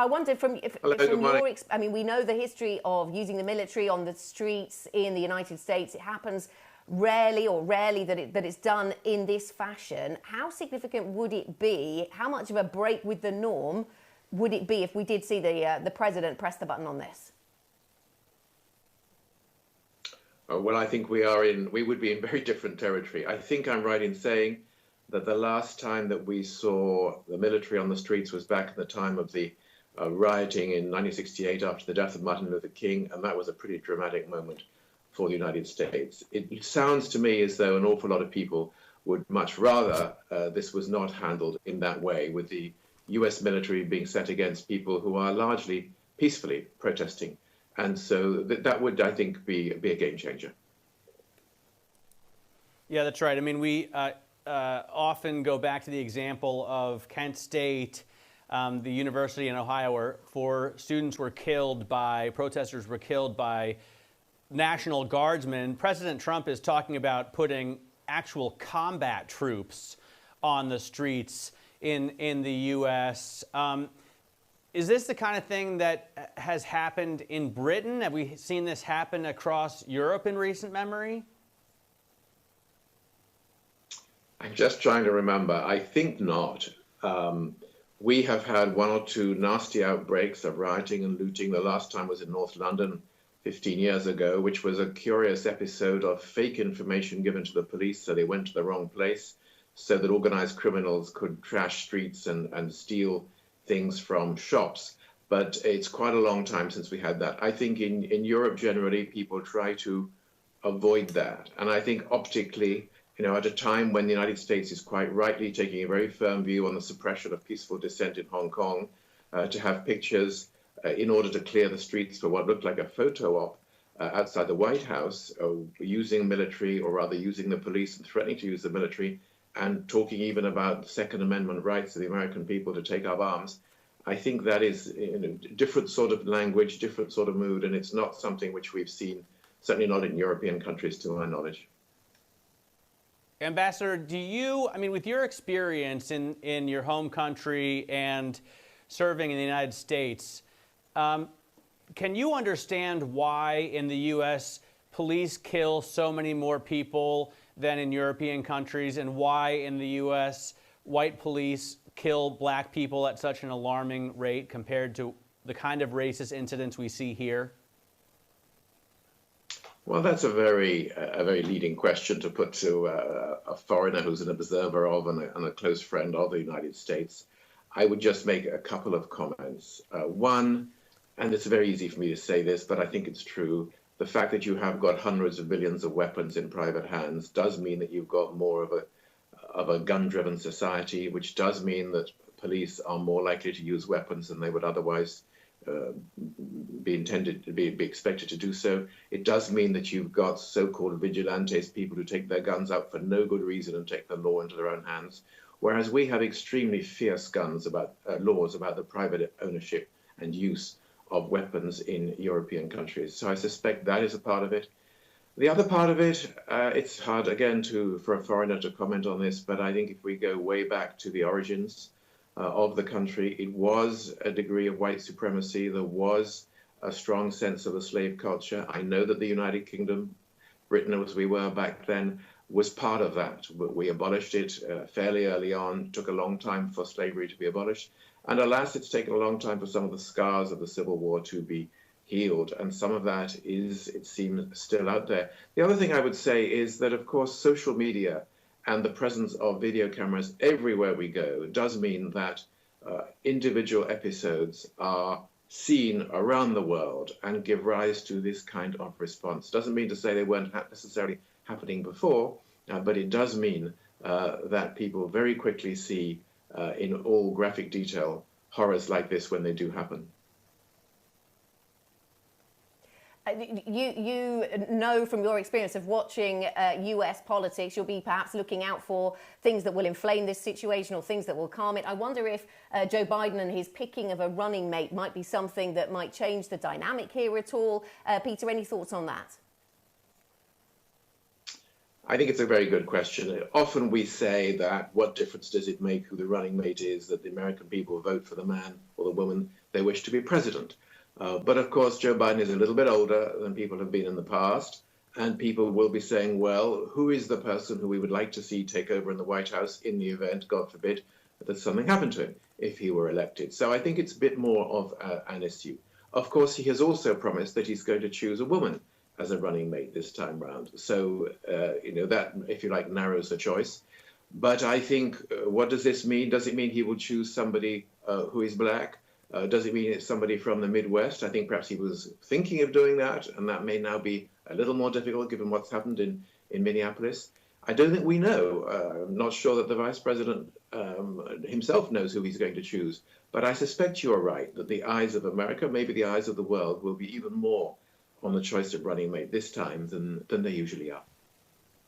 I wonder Hello, good from morning. I mean, we know the history of using the military on the streets in the United States. It happens rarely that it's done in this fashion. How significant would it be? How much of a break with the norm would it be if we did see the president press the button on this? Well, I think we would be in very different territory. I think I'm right in saying that the last time that we saw the military on the streets was back in the time of the rioting in 1968 after the death of Martin Luther King, and that was a pretty dramatic moment for the United States. It sounds to me as though an awful lot of people would much rather this was not handled in that way, with the US military being set against people who are largely peacefully protesting. And so that would, I think, be a game changer. Yeah, that's right. I mean, we often go back to the example of Kent State, the university in Ohio, where protesters were killed by National Guardsmen. President Trump is talking about putting actual combat troops on the streets in the U.S. Is this the kind of thing that has happened in Britain? Have we seen this happen across Europe in recent memory? I'm just trying to remember. I think not. We have had one or two nasty outbreaks of rioting and looting. The last time was in North London 15 years ago, which was a curious episode of fake information given to the police, so they went to the wrong place, so that organized criminals could trash streets and steal things from shops. But it's quite a long time since we had that. I think in Europe generally people try to avoid that. And I think optically, at a time when the United States is quite rightly taking a very firm view on the suppression of peaceful dissent in Hong Kong, to have pictures in order to clear the streets for what looked like a photo op outside the White House, using military, or rather using the police and threatening to use the military, and talking even about the Second Amendment rights of the American people to take up arms. I think that is different sort of language, different sort of mood, and it's not something which we've seen, certainly not in European countries to my knowledge. Ambassador, with your experience in your home country and serving in the United States, can you understand why in the U.S. police kill so many more people than in European countries, and why in the U.S. white police kill black people at such an alarming rate compared to the kind of racist incidents we see here? Well, that's a very leading question to put to a foreigner who's an observer of and a close friend of the United States. I would just make a couple of comments. One, and it's very easy for me to say this, but I think it's true, the fact that you have got hundreds of billions of weapons in private hands does mean that you've got more of a gun-driven society, which does mean that police are more likely to use weapons than they would otherwise be expected to do so. It does mean that you've got so-called vigilantes, people who take their guns out for no good reason and take the law into their own hands, whereas we have extremely fierce laws about the private ownership and use of weapons in European countries. So I suspect that is a part of it. The other part of it, it's hard, again, for a foreigner to comment on this, but I think if we go way back to the origins of the country, it was a degree of white supremacy. There was a strong sense of a slave culture. I know that the United Kingdom, Britain as we were back then, was part of that. We abolished it fairly early on. It took a long time for slavery to be abolished. And alas, it's taken a long time for some of the scars of the Civil War to be healed. And some of that is, it seems, still out there. The other thing I would say is that, of course, social media and the presence of video cameras everywhere we go does mean that individual episodes are seen around the world and give rise to this kind of response. Doesn't mean to say they weren't necessarily happening before, but it does mean that people very quickly see in all graphic detail horrors like this when they do happen. You know from your experience of watching US politics, you'll be perhaps looking out for things that will inflame this situation or things that will calm it. I wonder if Joe Biden and his picking of a running mate might be something that might change the dynamic here at all. Peter, any thoughts on that? I think it's a very good question. Often we say that what difference does it make who the running mate is, that the American people vote for the man or the woman they wish to be president. But of course, Joe Biden is a little bit older than people have been in the past. And people will be saying, well, who is the person who we would like to see take over in the White House in the event, God forbid, that something happened to him if he were elected? So I think it's a bit more of an issue. Of course, he has also promised that he's going to choose a woman as a running mate this time round. So, that, if you like, narrows the choice. But I think, what does this mean? Does it mean he will choose somebody who is black? Does it mean it's somebody from the Midwest? I think perhaps he was thinking of doing that, and that may now be a little more difficult given what's happened in Minneapolis. I don't think we know. I'm not sure that the vice president himself knows who he's going to choose. But I suspect you're right, that the eyes of America, maybe the eyes of the world, will be even more on the choice of running mate this time than they usually are.